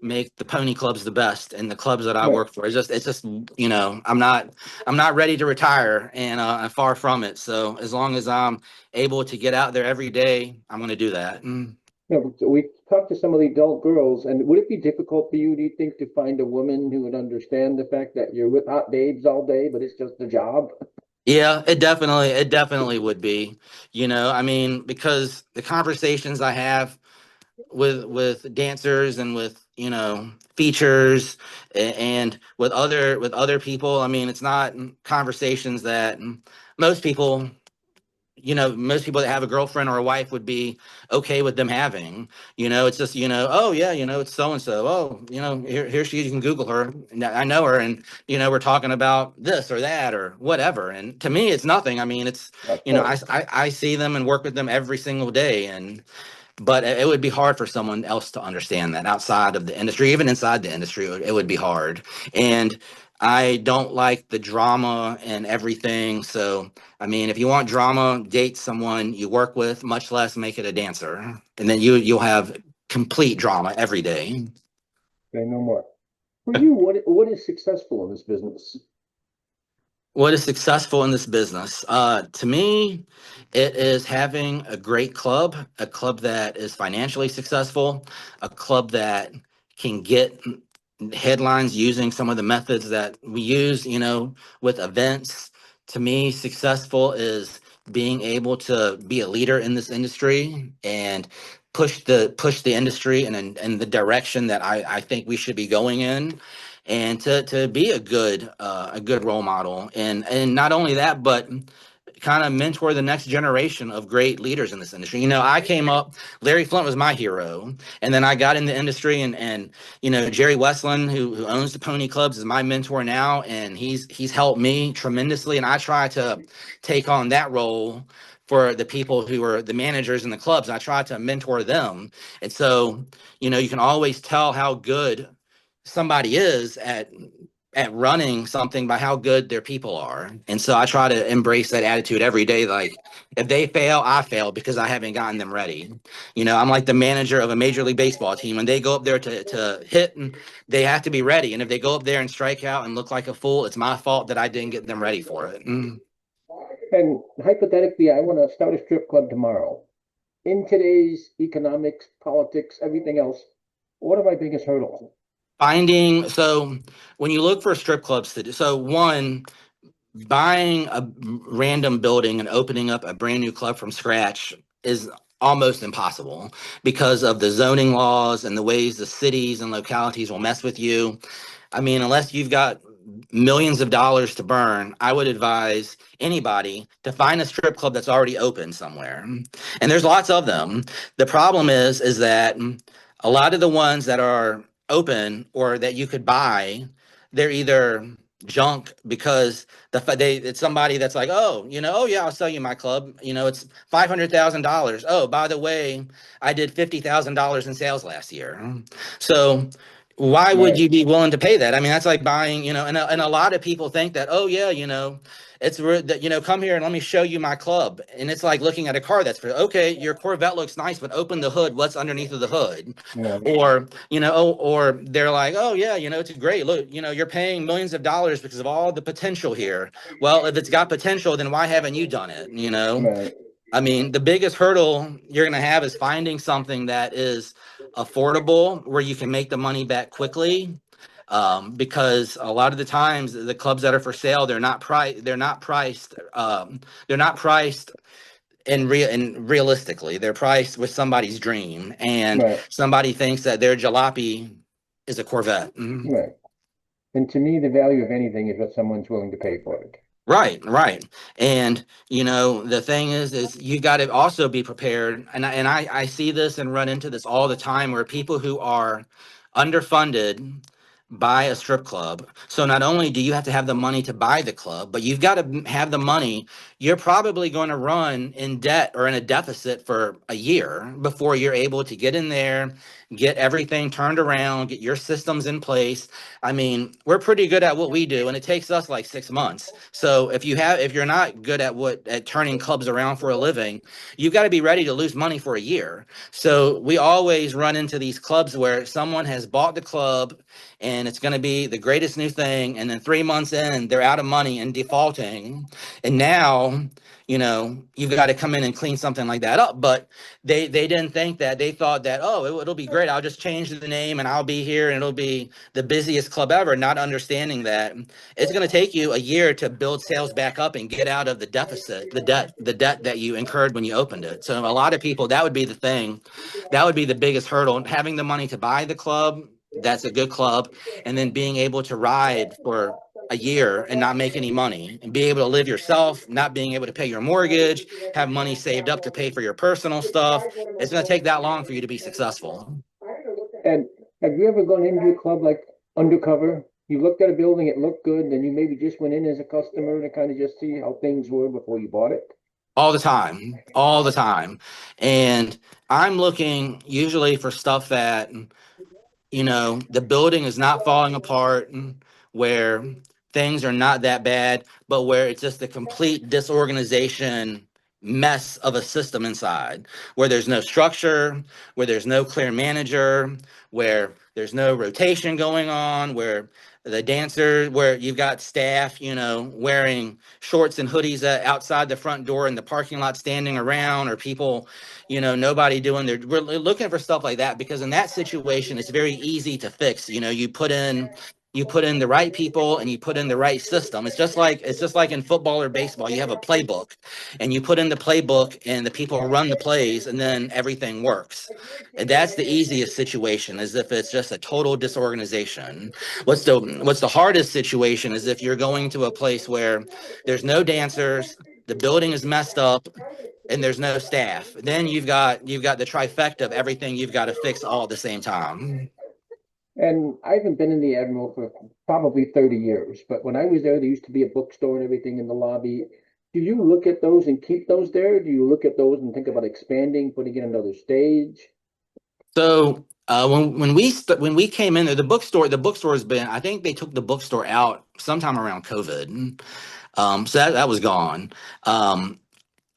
make the pony clubs the best and the clubs that I Right. work for. It's just I'm not ready to retire and I'm far from it. So as long as I'm able to get out there every day, I'm going to do that. No, so we talked to some of the adult girls, and would it be difficult for you, do you think, to find a woman who would understand the fact that you're with hot babes all day, but it's just a job? Yeah, it definitely would be, I mean, because the conversations I have with dancers and with features and with other people, I mean, it's not conversations that most people most people that have a girlfriend or a wife would be okay with them having. It's just, oh yeah, it's so and so. Oh, here she is. You can Google her. And I know her, and we're talking about this or that or whatever. And to me, it's nothing. I mean, it's Of I, course. I I see them and work with them every single day, and but it would be hard for someone else to understand that outside of the industry, even inside the industry, it would be hard. And I don't like the drama and everything. So, I mean, if you want drama, date someone you work with, much less make it a dancer. And then you'll have complete drama every day. Say no more. For you, what is successful in this business? What is successful in this business? To me, it is having a club that is financially successful, a club that can get headlines using some of the methods that we use, with events. To me, successful is being able to be a leader in this industry and push the industry in the direction that I think we should be going in, and to be a good role model, and not only that, but kind of mentor the next generation of great leaders in this industry. I came up, Larry Flynt was my hero, and then I got in the industry, and Jerry Westlin, who owns the Pony Clubs, is my mentor now, and he's helped me tremendously, and I try to take on that role for the people who are the managers in the clubs. I try to mentor them, and so you can always tell how good somebody is at running something by how good their people are. And so I try to embrace that attitude every day. Like, if they fail, I fail because I haven't gotten them ready. I'm like the manager of a Major League Baseball team. When they go up there to hit, and they have to be ready. And if they go up there and strike out and look like a fool, it's my fault that I didn't get them ready for it. And hypothetically, I want to start a strip club tomorrow. In today's economics, politics, everything else, what are my biggest hurdles? So when you look for strip clubs to do, so one, buying a random building and opening up a brand new club from scratch is almost impossible because of the zoning laws and the ways the cities and localities will mess with you. I mean, unless you've got millions of dollars to burn, I would advise anybody to find a strip club that's already open somewhere. And there's lots of them. The problem is that a lot of the ones that are open or that you could buy, they're either junk because it's somebody that's like, oh yeah, I'll sell you my club. It's $500,000. Oh, by the way, I did $50,000 in sales last year. So why would Right, you be willing to pay that? I mean, that's like buying, and a lot of people think that, oh yeah, that, come here and let me show you my club. And it's like looking at a car that's okay, your Corvette looks nice, but open the hood. What's underneath of the hood? right, Or they're like, oh yeah, it's great. Look, you're paying millions of dollars because of all the potential here. Well, if it's got potential, then why haven't you done it? right, I mean, the biggest hurdle you're going to have is finding something that is affordable where you can make the money back quickly. Because a lot of the times the clubs that are for sale, they're not priced and realistically, they're priced with somebody's dream, and right, somebody thinks that their jalopy is a Corvette. right. And to me, the value of anything is what someone's willing to pay for it. Right, right. And the thing is you got to also be prepared. And I see this and run into this all the time, where people who are underfunded buy a strip club. So not only do you have to have the money to buy the club, but you've got to have the money. You're probably going to run in debt or in a deficit for a year before you're able to get in there, get everything turned around, get your systems in place. I mean, we're pretty good at what we do, and it takes us like 6 months. So if you're not good at turning clubs around for a living, you've got to be ready to lose money for a year. So we always run into these clubs where someone has bought the club and it's going to be the greatest new thing, and then 3 months in, they're out of money and defaulting, and now you've got to come in and clean something like that up. But they didn't think that. They thought that, oh, it'll be great, I'll just change the name and I'll be here and it'll be the busiest club ever, not understanding that it's going to take you a year to build sales back up and get out of the deficit, the debt that you incurred when you opened it. So a lot of people, that would be the thing, that would be the biggest hurdle, having the money to buy the club. That's a good club. And then being able to ride for a year and not make any money, and be able to live yourself, not being able to pay your mortgage, have money saved up to pay for your personal stuff. It's going to take that long for you to be successful. And have you ever gone into a club like undercover? You looked at a building, it looked good, and you maybe just went in as a customer to kind of just see how things were before you bought it? All the time, all the time. And I'm looking usually for stuff that the building is not falling apart, where things are not that bad, but where it's just a complete disorganization mess of a system inside, where there's no structure, where there's no clear manager, where there's no rotation going on, where the dancer, where you've got staff, wearing shorts and hoodies outside the front door in the parking lot standing around, or people, nobody doing their, we're looking for stuff like that, because in that situation, it's very easy to fix. You put in the right people and you put in the right system. It's just like in football or baseball. You have a playbook and you put in the playbook and the people run the plays and then everything works. And that's the easiest situation, as if it's just a total disorganization. What's the hardest situation is if you're going to a place where there's no dancers, the building is messed up, and there's no staff. Then you've got the trifecta of everything you've got to fix all at the same time. And I haven't been in the Admiral for probably 30 years, but when I was there used to be a bookstore and everything in the lobby. Do you look at those and keep those there? Do you look at those and think about expanding, putting in another stage? So when we came in there, the bookstore has been, I think they took the bookstore out sometime around COVID. So that was gone.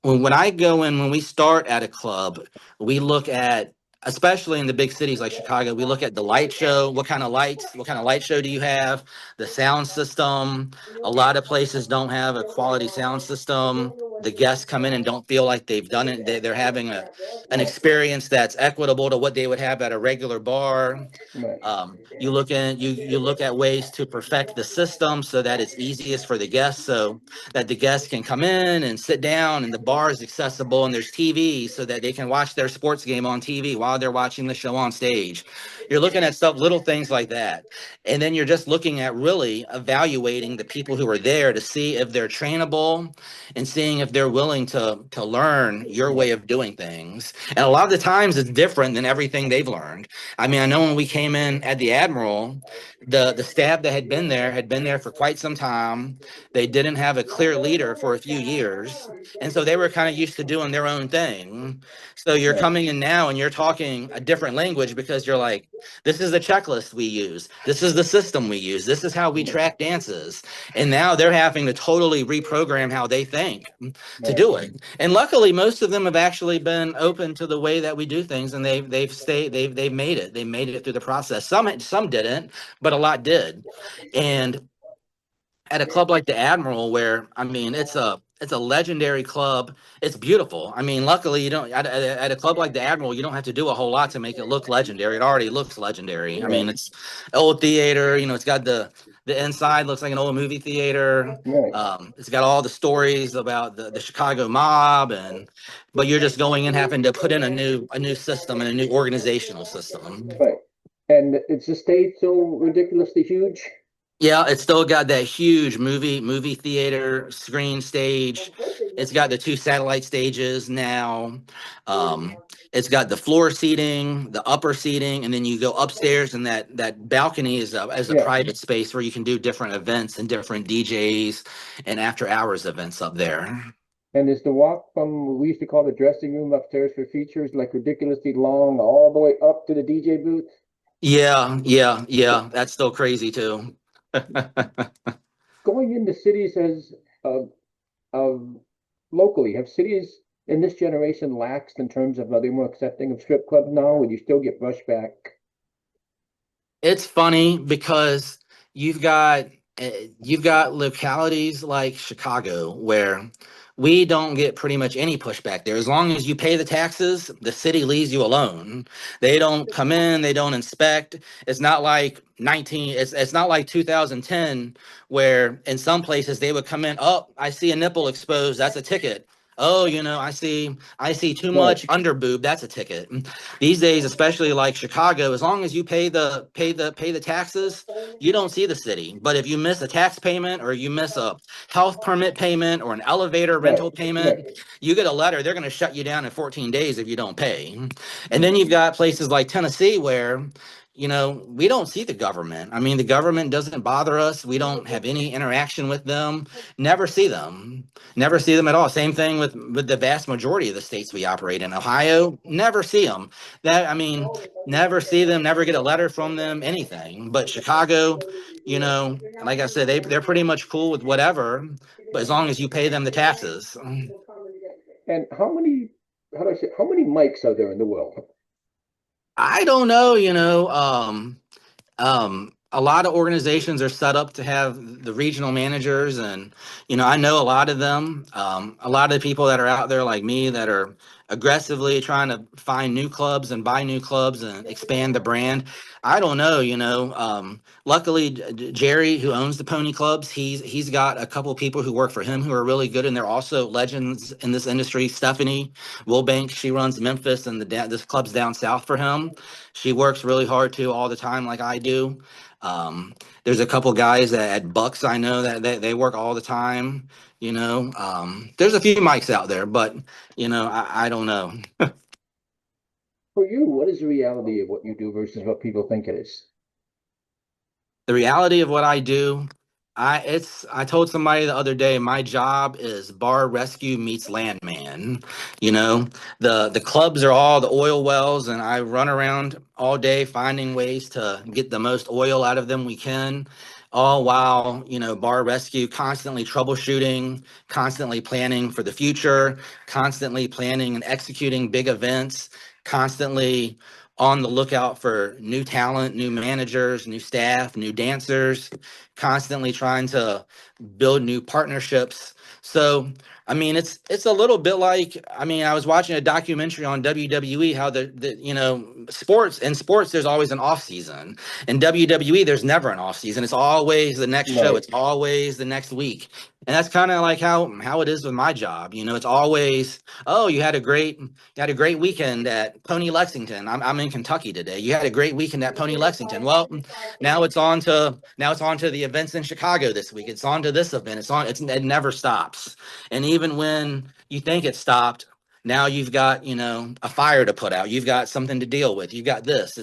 When I go in, when we start at a club, we look at, especially in the big cities like Chicago, we look at the light show. What kind of light show do you have? The sound system. A lot of places don't have a quality sound system. The guests come in and don't feel like they've done it. They're having an experience that's equitable to what they would have at a regular bar. Right, You look at ways to perfect the system so that it's easiest for the guests, so that the guests can come in and sit down and the bar is accessible and there's TV so that they can watch their sports game on TV while they're watching the show on stage. You're looking at stuff, little things like that. And then you're just looking at really evaluating the people who are there to see if they're trainable and seeing if they're willing to learn your way right, of doing things. And a lot of the times it's different than everything they've learned. I mean, I know when we came in at the Admiral, the staff that had been there for quite some time. They didn't have a clear leader for a few years, and so they were kind of used to doing their own thing. So you're right, coming in now and you're talking a different language, because you're like, this is the checklist we use, this is the system we use, this is how we track dances. And now they're having to totally reprogram how they think to right. do it. And luckily, most of them have actually been open to the way that we do things, and they've made it through the process. Some didn't, but a lot did. And at a club like the Admiral, where, I mean, it's a legendary club. It's beautiful. I mean, luckily, you don't at a club like the Admiral, you don't have to do a whole lot to make it look legendary. It already looks legendary. I mean, Right, it's old theater. It's got the inside looks like an old movie theater. right, It's got all the stories about the Chicago mob, but you're just going in having to put in a new system and a new organizational system. right. And it's a stage so ridiculously huge. Yeah, it's still got that huge movie theater screen stage. It's got the two satellite stages now. Um, it's got the floor seating, the upper seating, and then you go upstairs, and that balcony is a Yeah. private space where you can do different events and different DJs and after hours events up there. And is the walk from what we used to call the dressing room upstairs for features like ridiculously long all the way up to the DJ booth? Yeah, yeah, yeah. That's still crazy too. Going into cities as locally, have cities in this generation laxed in terms of are they more accepting of strip clubs now? Would you still get brushed back? It's funny because you've got you've got localities like Chicago where we don't get pretty much any pushback there. As long as you pay the taxes, the city leaves you alone. They don't come in, they don't inspect. It's not like 2010, where in some places they would come in, oh, I see a nipple exposed, that's a ticket. Oh, I see too Right, much under boob, that's a ticket. These days, especially like Chicago, as long as you pay the taxes, you don't see the city. But if you miss a tax payment, or you miss a health permit payment, or an elevator right, rental right. payment, you get a letter. They're going to shut you down in 14 days if you don't pay. And then you've got places like Tennessee where we don't see the government. I mean, the government doesn't bother us. We don't have any interaction with them. Never see them. Never see them at all. Same thing with the vast majority of the states we operate in. Ohio, never see them. I mean, never see them, never get a letter from them, anything. But Chicago, like I said, they're pretty much cool with whatever, but as long as you pay them the taxes. And how do I say, how many mics are there in the world? I don't know, a lot of organizations are set up to have the regional managers, and I know a lot of them. A lot of the people that are out there like me that are aggressively trying to find new clubs and buy new clubs and expand the brand. I don't know, luckily Jerry, who owns the pony clubs, he's got a couple of people who work for him who are really good, and they're also legends in this industry. Stephanie Wilbank, she runs Memphis and this club's down south for him. She works really hard too all the time like I do. There's a couple guys at Bucks I know that they work all the time. There's a few mics out there, but I don't know. For you, what is the reality of what you do versus what people think it is? The reality of what I do, I told somebody the other day, my job is bar rescue meets landman. You know, the clubs are all the oil wells, and I run around all day finding ways to get the most oil out of them we can, all while, bar rescue constantly troubleshooting, constantly planning for the future, constantly planning and executing big events, constantly on the lookout for new talent, new managers, new staff, new dancers, constantly trying to build new partnerships. So, I mean, it's a little bit like, I mean, I was watching a documentary on WWE, how the sports there's always an off season. In WWE there's never an off season. It's always the next show. Right. It's always the next week. And that's kind of like how it is with my job. It's always, oh, you had a great weekend at Pony Lexington. I'm in Kentucky today. You had a great weekend at Pony Lexington. Well, now it's on to the events in Chicago this week. It's on to this event. It never stops. And even when you think it stopped, now you've got, a fire to put out. You've got something to deal with. You've got this.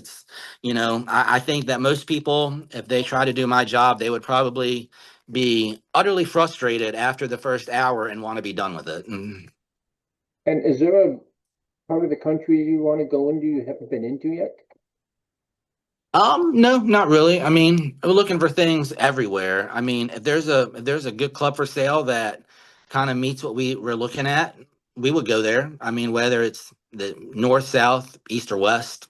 I think that most people, if they try to do my job, they would probably be utterly frustrated after the first hour and want to be done with it. And is there a part of the country you want to go into you haven't been into yet? No, not really. I mean, we're looking for things everywhere. I mean, if there's a good club for sale that kind of meets what we're looking at, we would go there. I mean, whether it's the north, south, east, or west,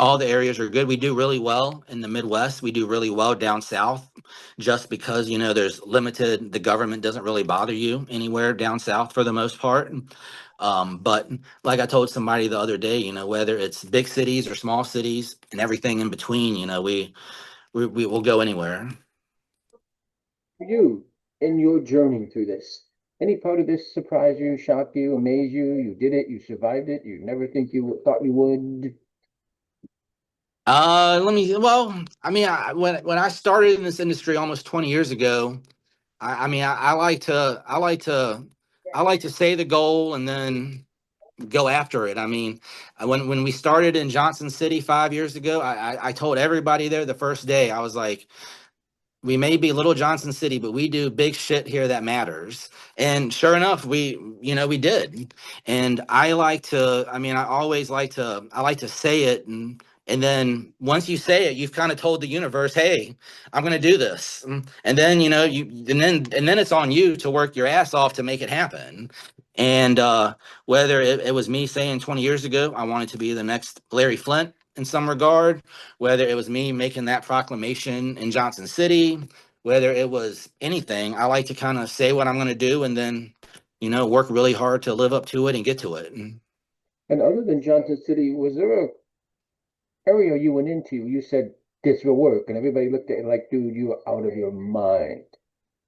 all the areas are good. We do really well in the Midwest. We do really well down south, just because there's limited. The government doesn't really bother you anywhere down south for the most part. But like I told somebody the other day, whether it's big cities or small cities and everything in between, we will go anywhere. For you, in your journey through this, any part of this surprise you, shock you, amaze you? You did it, you survived it, you never think you thought you would? Well, I mean, when I started in this industry almost 20 years ago, I mean, I like to say the goal and then go after it. I mean, when we started in Johnson City 5 years ago, I told everybody there the first day, I was like, we may be Little Johnson City, but we do big shit here that matters. And sure enough, we did. And I mean, I like to say it. And then once you say it, you've kind of told the universe, hey, I'm going to do this. And then, and then it's on you to work your ass off to make it happen. And whether it was me saying 20 years ago, I wanted to be the next Larry Flynt in some regard, whether it was me making that proclamation in Johnson City, whether it was anything, I like to kind of say what I'm going to do and then, work really hard to live up to it and get to it. And other than Johnson City, was there a area you went into, you said this will work, and everybody looked at it like, dude, you are out of your mind.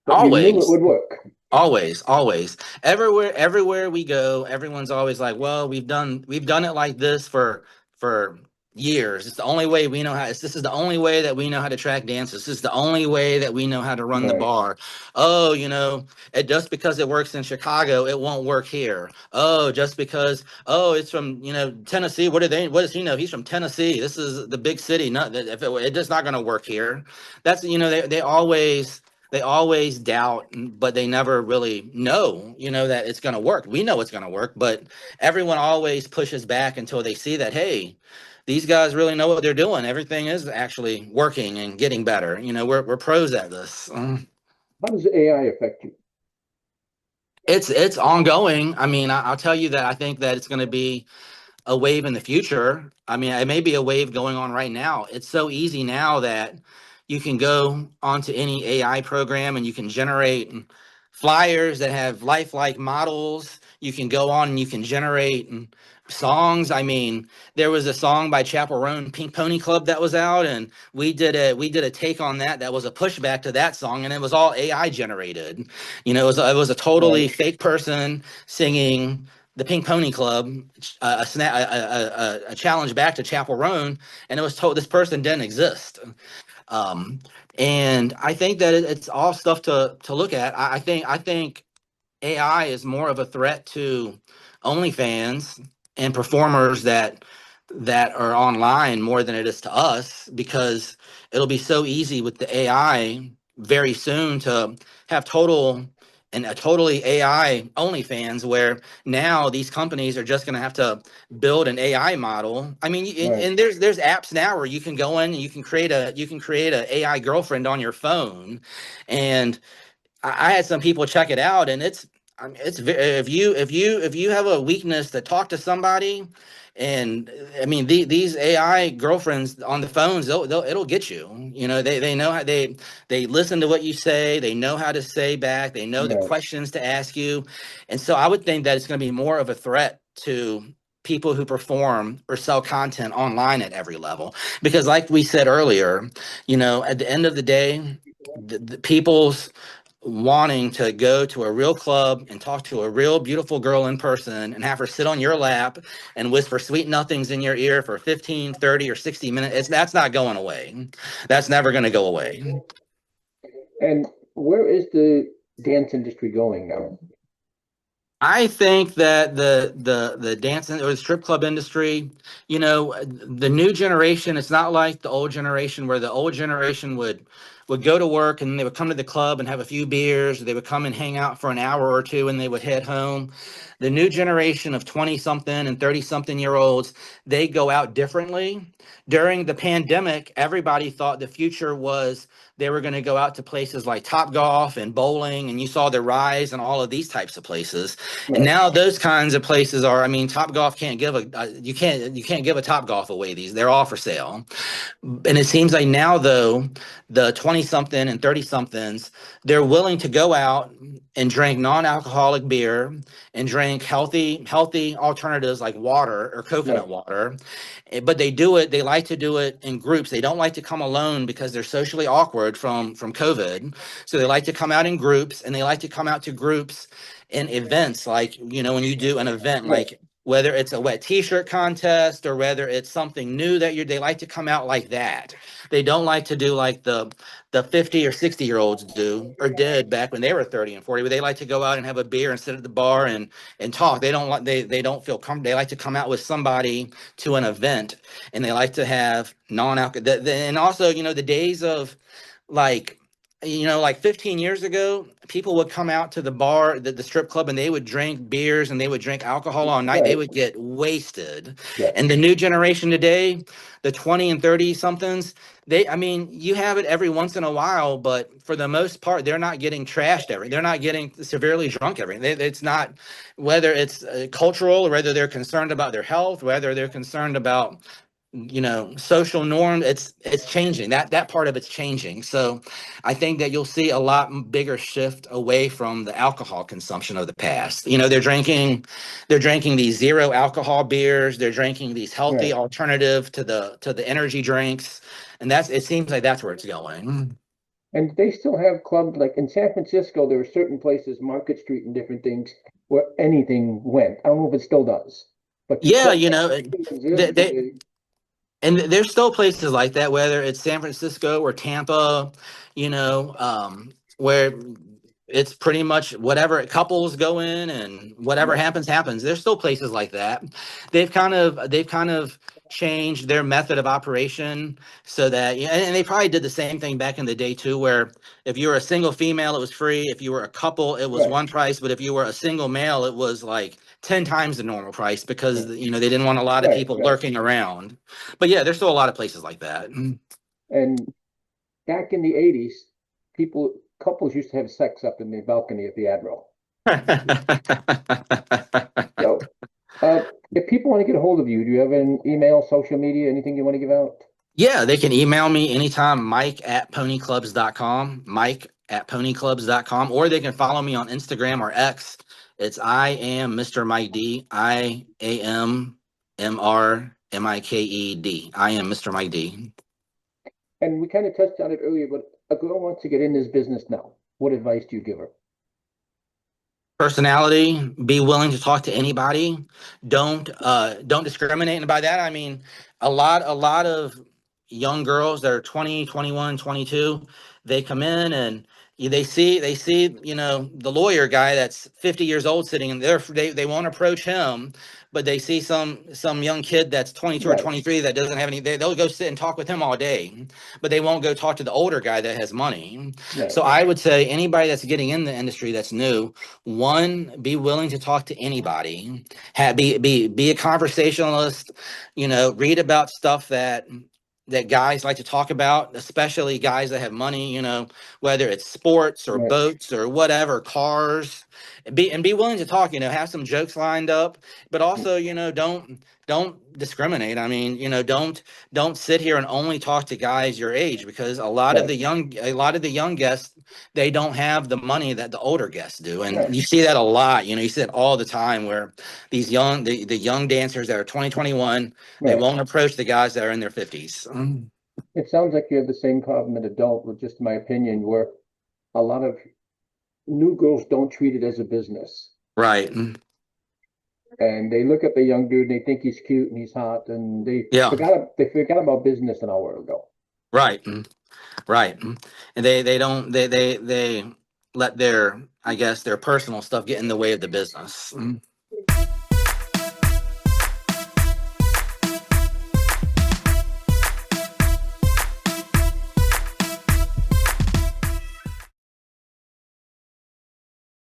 But you knew it Always. would work. Always, always. Everywhere we go, everyone's always like, "Well, we've done it like this for years. It's the only way we know how. This is the only way that we know how to track dances. This is the only way that we know how to run the Right. bar. Oh, it just because it works in Chicago, it won't work here. Oh, just because it's from Tennessee. What does he know? He's from Tennessee. This is the big city. Not that if it's just not going to work here. That's they always doubt, but they never really know, that it's going to work. We know it's going to work, but everyone always pushes back until they see that, hey, these guys really know what they're doing. Everything is actually working and getting better. We're pros at this. How does AI affect you? It's ongoing. I mean, I'll tell you that I think that it's going to be a wave in the future. I mean, it may be a wave going on right now. It's so easy now that you can go onto any AI program and you can generate flyers that have lifelike models. You can go on and you can generate songs. I mean, there was a song by Chapel Roan Pink Pony Club that was out, and we did a take on that was a pushback to that song, and it was all AI generated. It was a totally Right, fake person singing the Pink Pony Club, a challenge back to Chapel Roan, and it was told this person didn't exist. Um, and I think that it's all stuff to look at. I think AI is more of a threat to OnlyFans and performers that are online more than it is to us, because it'll be so easy with the AI very soon to have a totally AI OnlyFans, where now these companies are just going to have to build an AI model. I mean, right, and there's apps now where you can go in and you can create a AI girlfriend on your phone, and I had some people check it out, and I mean, if you have a weakness to talk to somebody, and I mean these AI girlfriends on the phones, it'll get you. They know how they listen to what you say, they know how to say back, they know the right, questions to ask you, and so I would think that it's going to be more of a threat to people who perform or sell content online at every level, because like we said earlier, at the end of the day, the people's wanting to go to a real club and talk to a real beautiful girl in person and have her sit on your lap and whisper sweet nothings in your ear for 15, 30, or 60 minutes, that's not going away. That's never going to go away. and where is the dance industry going now? I think that the dance or the strip club industry, the new generation, it's not like the old generation, where the old generation would go to work and they would come to the club and have a few beers. They would come and hang out for an hour or two and they would head home. The new generation of 20 something and 30 something year olds, they go out differently. During the pandemic, everybody thought the future was they were going to go out to places like Top Golf and bowling, and you saw the rise in all of these types of places. And Right, now those kinds of places are, I mean, Top Golf can't give you can't give a Top Golf away. They're all for sale. And it seems like now, though, the 20 something and 30 somethings, they're willing to go out and drink non-alcoholic beer and drink healthy alternatives like water or right, coconut water. But they like to do it in groups. They don't like to come alone because they're socially awkward from COVID. So they like to come out in groups, and they like to come out to groups in events, like, when you do an event, right, like whether it's a wet t-shirt contest or whether it's something new they like to come out like that. They don't like to do like the 50 or 60 year olds do or did back when they were 30 and 40, but they like to go out and have a beer and sit at the bar and talk. They don't feel comfortable. They like to come out with somebody to an event, and they like to have non-alcohol. And also, the days of, like, like 15 years ago, people would come out to the bar, the strip club, and they would drink beers and they would drink alcohol all night. They right, would get wasted. yeah, And the new generation today, the 20 and 30 somethings, I mean, you have it every once in a while, but for the most part, they're not getting trashed they're not getting severely drunk it's not, whether it's cultural, or whether they're concerned about their health, whether they're concerned about, social norm. It's changing. That part of it's changing. So I think that you'll see a lot bigger shift away from the alcohol consumption of the past. They're drinking these zero alcohol beers. They're drinking these healthy right. alternative to the energy drinks, and it seems like that's where it's going. And they still have clubs like in San Francisco. There are certain places, Market Street and different things, where anything went. I don't know if it still does, but the Yeah, club years they, ago, they and there's still places like that, whether it's San Francisco or Tampa, where it's pretty much whatever couples go in and whatever right, happens. There's still places like that. They've kind of changed their method of operation so that, and they probably did the same thing back in the day too, where if you were a single female, it was free. If you were a couple, it was right, one price. But if you were a single male, it was like 10 times the normal price, because right, they didn't want a lot of right, people right. lurking around. But yeah, there's still a lot of places like that. And back in the 80s, couples used to have sex up in the balcony of the Admiral. So, if people want to get a hold of you, do you have an email, social media, anything you want to give out? Yeah, they can email me anytime, Mike@ponyclubs.com, Mike@ponyclubs.com, or they can follow me on Instagram or X. It's I am Mr. Mike D. IAMMRMIKED. I am Mr. Mike D. And we kind of touched on it earlier, but a girl wants to get in this business now. What advice do you give her? Personality, be willing to talk to anybody. Don't discriminate. And by that I mean a lot of young girls that are 20, 21, 22, they come in and they see the lawyer guy that's 50 years old sitting in there. They won't approach him, but they see some young kid that's 22 or Right, 23 that doesn't have any, they'll go sit and talk with him all day, but they won't go talk to the older guy that has money. right, So I would say anybody that's getting in the industry that's new, one, be willing to talk to anybody. Be a conversationalist. Read about stuff that guys like to talk about, especially guys that have money. Whether it's sports or right, boats or whatever, cars. Be willing to talk. Have some jokes lined up, but also don't discriminate. I mean, don't sit here and only talk to guys your age, because right, a lot of the young guests, they don't have the money that the older guests do. And right, you see that a lot. You see it all the time, where the young dancers that are 2021, they right. won't approach the guys that are in their 50s. It sounds like you have the same problem in adult, with just my opinion, where a lot of new girls don't treat it as a business. Right. And they look at the young dude and they think he's cute and he's hot, and Yeah. they forgot about business an hour ago. Right. Right. And they don't they let their, I guess, their personal stuff get in the way of the business.